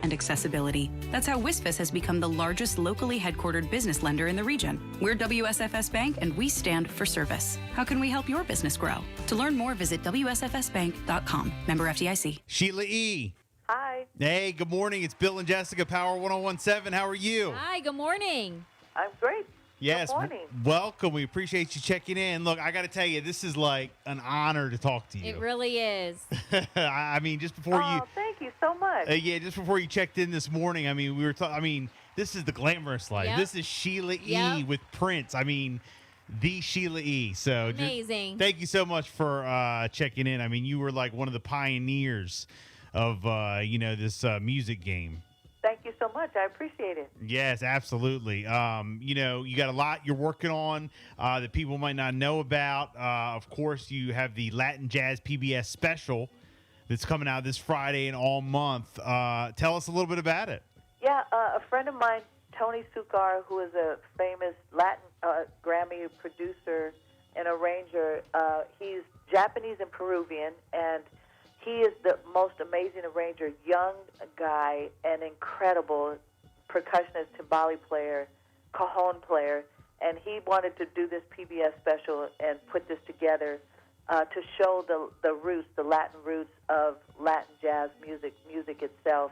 and accessibility. That's how WSFS has become the largest locally headquartered business lender in the region. We're WSFS Bank, and we stand for service. How can we help your business grow? To learn more, visit WSFSbank.com. Member FDIC. Sheila E. Hi, Hey, good morning. It's Bill and Jessica, Power 1017. How are you? Hi, good morning. I'm great. Yes, Good morning. welcome. We appreciate you checking in. Look, I got to tell you, this is like an honor to talk to you. It really is. I mean, just before you, Thank you so much. just before you checked in this morning, I mean, we were talking. I mean, this is the glamorous life. Yep. This is Sheila E Yep. with Prince. I mean, the Sheila E. So Amazing. thank you so much for checking in. I mean, you were like one of the pioneers of this music game. Thank you so much. I appreciate it. Yes, absolutely. You got a lot you're working on that people might not know about. Of course, you have the Latin Jazz PBS special that's coming out this Friday and all month. Tell us a little bit about it. Yeah, a friend of mine, Tony Sucar, who is a famous Latin Grammy producer and arranger, he's Japanese and Peruvian, and he is the most amazing arranger, young guy, and incredible percussionist, timbale player, cajon player, and he wanted to do this PBS special and put this together to show the roots, the Latin roots of Latin jazz music itself.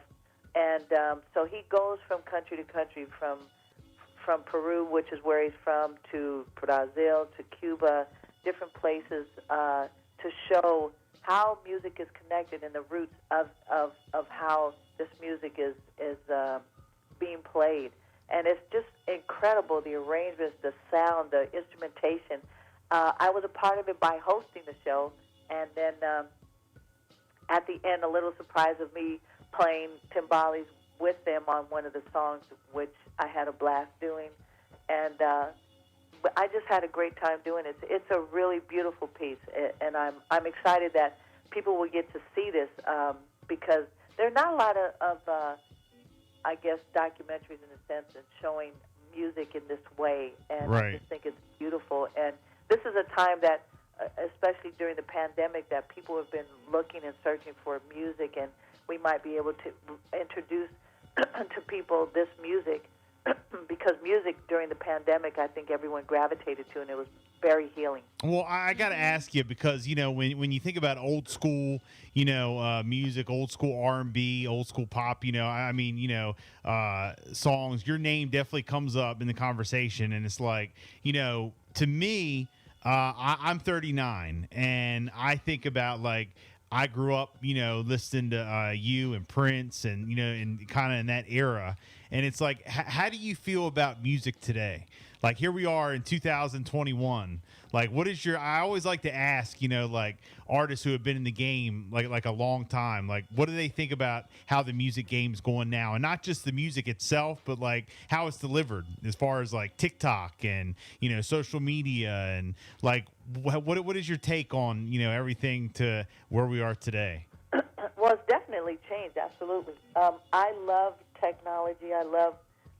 And so he goes from country to country, from Peru, which is where he's from, to Brazil, to Cuba, different places to show how music is connected and the roots of how this music is being played. And it's just incredible, the arrangements, the sound, the instrumentation. I was a part of it by hosting the show, and then at the end, a little surprise of me playing timbales with them on one of the songs, which I had a blast doing. And but I just had a great time doing it. It's a really beautiful piece, and I'm excited that people will get to see this because there are not a lot of I guess, documentaries in a sense and showing music in this way, and Right. I just think it's beautiful. And this is a time that, especially during the pandemic, that people have been looking and searching for music, and we might be able to introduce to people this music. Because music during the pandemic, I think everyone gravitated to, and it was very healing. Well, I got to ask you because when you think about old school, music, old school R&B, old school pop, songs, your name definitely comes up in the conversation, and it's like, to me, I'm 39, and I think about like. I grew up, listening to you and Prince and, and kind of in that era. And it's like, how do you feel about music today? Like, here we are in 2021. Like, what is I always like to ask, like artists who have been in the game like a long time, like, what do they think about how the music game's going now? And not just the music itself, but like how it's delivered as far as like TikTok and, social media and like, what is your take on, everything to where we are today? Well, it's definitely changed, absolutely. I love technology. I love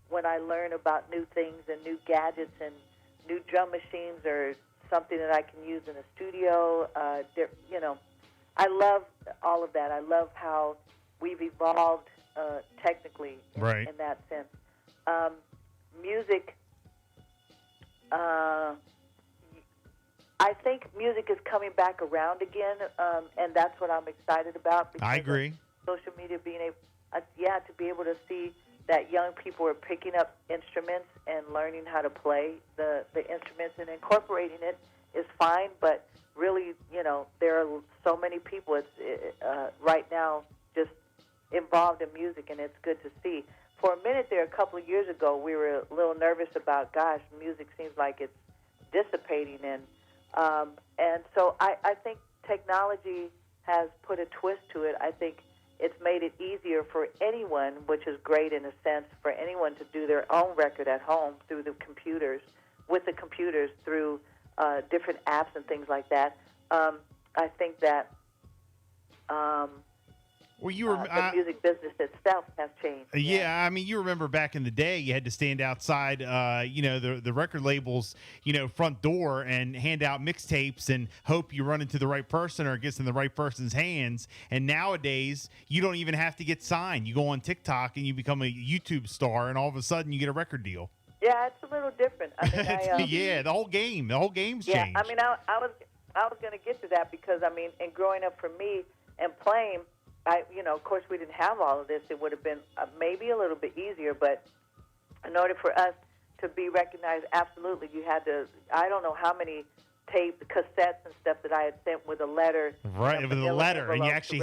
when I learn about new things and new gadgets and new drum machines or something that I can use in a studio. I love all of that. I love how we've evolved technically Right. in that sense. Music, I think music is coming back around again, and that's what I'm excited about. I agree. Social media being able, to be able to see that young people are picking up instruments and learning how to play the instruments and incorporating it is fine, but really, there are so many people right now just involved in music, and it's good to see. For a minute there, a couple of years ago, we were a little nervous about, gosh, music seems like it's dissipating, and so I think technology has put a twist to it. I think it's made it easier for anyone, which is great in a sense, for anyone to do their own record at home through the computers, through different apps and things like that. I think that Well, you were the music business itself has changed. Yeah, I mean, you remember back in the day, you had to stand outside, the record label's, front door and hand out mixtapes and hope you run into the right person or it gets in the right person's hands. And nowadays, you don't even have to get signed. You go on TikTok and you become a YouTube star, and all of a sudden, you get a record deal. Yeah, it's a little different. I mean, yeah, the whole game's changed. I mean, I was going to get to that because, I mean, in growing up for me and playing, of course, we didn't have all of this. It would have been maybe a little bit easier, but in order for us to be recognized, absolutely, you had to. I don't know how many tape cassettes and stuff that I had sent with a letter. Right, with a letter, and you actually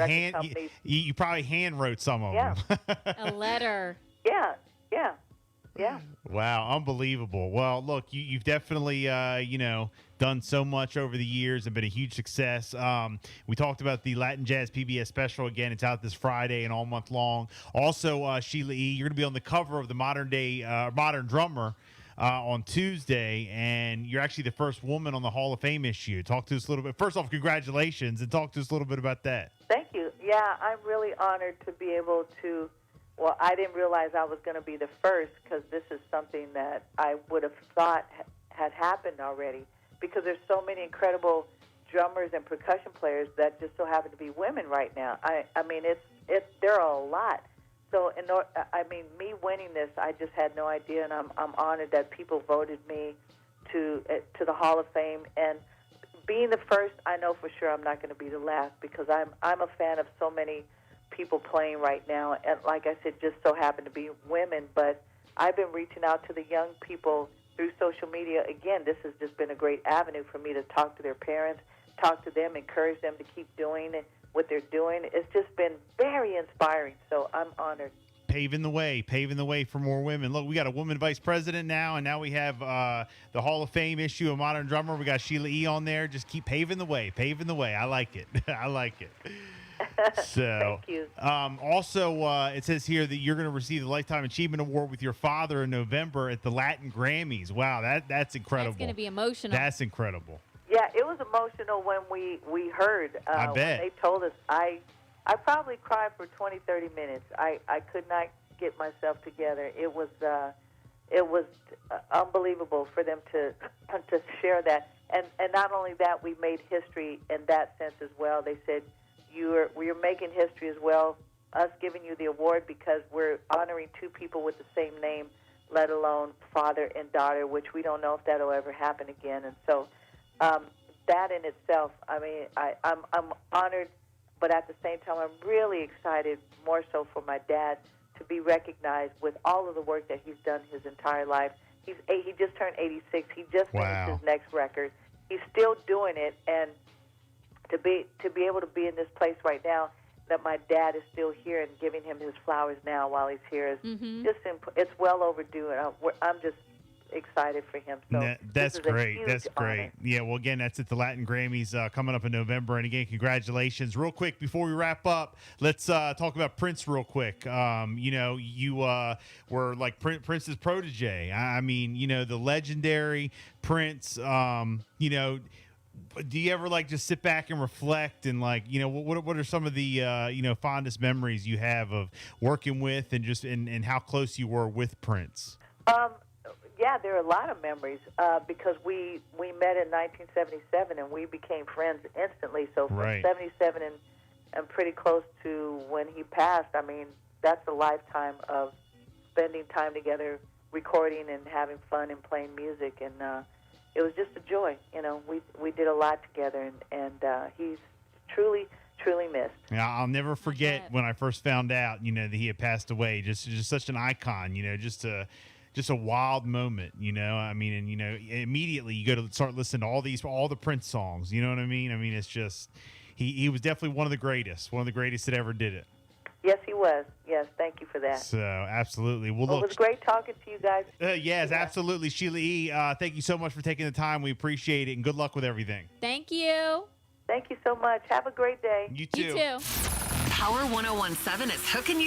you probably hand wrote some of them. A letter. Yeah. Wow, unbelievable. Well, look, you've definitely, done so much over the years and been a huge success. We talked about the Latin Jazz PBS special. Again, it's out this Friday and all month long. Also, Sheila E., you're going to be on the cover of the Modern Drummer on Tuesday, and you're actually the first woman on the Hall of Fame issue. Talk to us a little bit. First off, congratulations, and talk to us a little bit about that. Thank you. Yeah, I'm really honored to be able to. Well, I didn't realize I was going to be the first because this is something that I would have thought had happened already because there's so many incredible drummers and percussion players that just so happen to be women right now. I mean, there are a lot. So, me winning this, I just had no idea, and I'm honored that people voted me to the Hall of Fame. And being the first, I know for sure I'm not going to be the last because I'm a fan of so many people playing right now, and like I said, just so happen to be women, but I've been reaching out to the young people through social media. Again, this has just been a great avenue for me to talk to their parents, talk to them, encourage them to keep doing what they're doing. It's just been very inspiring, so I'm honored. Paving the way for more women. Look, we got a woman vice president now, and now we have the Hall of Fame issue of Modern Drummer. We got Sheila E. on there. Just keep paving the way. I like it. I like it. So, thank you. Also, it says here that you're going to receive the Lifetime Achievement Award with your father in November at the Latin Grammys. Wow, that's incredible. That's going to be emotional. That's incredible. Yeah, it was emotional when we heard. I bet. When they told us. I probably cried for 20, 30 minutes. I could not get myself together. It was unbelievable for them to share that. And not only that, we made history in that sense as well. They said, we're making history as well, us giving you the award because we're honoring two people with the same name, let alone father and daughter, which we don't know if that'll ever happen again. And so that in itself, I mean, I'm honored, but at the same time, I'm really excited more so for my dad to be recognized with all of the work that he's done his entire life. He just turned 86. He just finished his next record. He's still doing it, and to be able to be in this place right now, that my dad is still here and giving him his flowers now while he's here is it's well overdue, and I'm just excited for him. So that's great. That's great. Honor. Yeah. Well, again, that's at the Latin Grammys coming up in November, and again, congratulations. Real quick before we wrap up, let's talk about Prince real quick. You were like Prince's protege. I mean, the legendary Prince. Do you ever just sit back and reflect and what are some of the fondest memories you have of working with and how close you were with Prince? Yeah, there are a lot of memories because we met in 1977 and we became friends instantly. So from 77 and pretty close to when he passed, I mean, that's a lifetime of spending time together, recording and having fun and playing music, and it was just a joy. We did a lot together, and he's truly missed. Yeah, I'll never forget when I first found out, that he had passed away. Just such an icon, just a wild moment, I mean, and immediately you go to start listening to all the Prince songs. You know what I mean? I mean, it's just he was definitely one of the greatest that ever did it. Yes, he was. Yes, thank you for that. So, absolutely. Well, look, it was great talking to you guys. Yes, absolutely. Sheila E., thank you so much for taking the time. We appreciate it, and good luck with everything. Thank you. Thank you so much. Have a great day. You too. You too. Power 101.7 is hooking you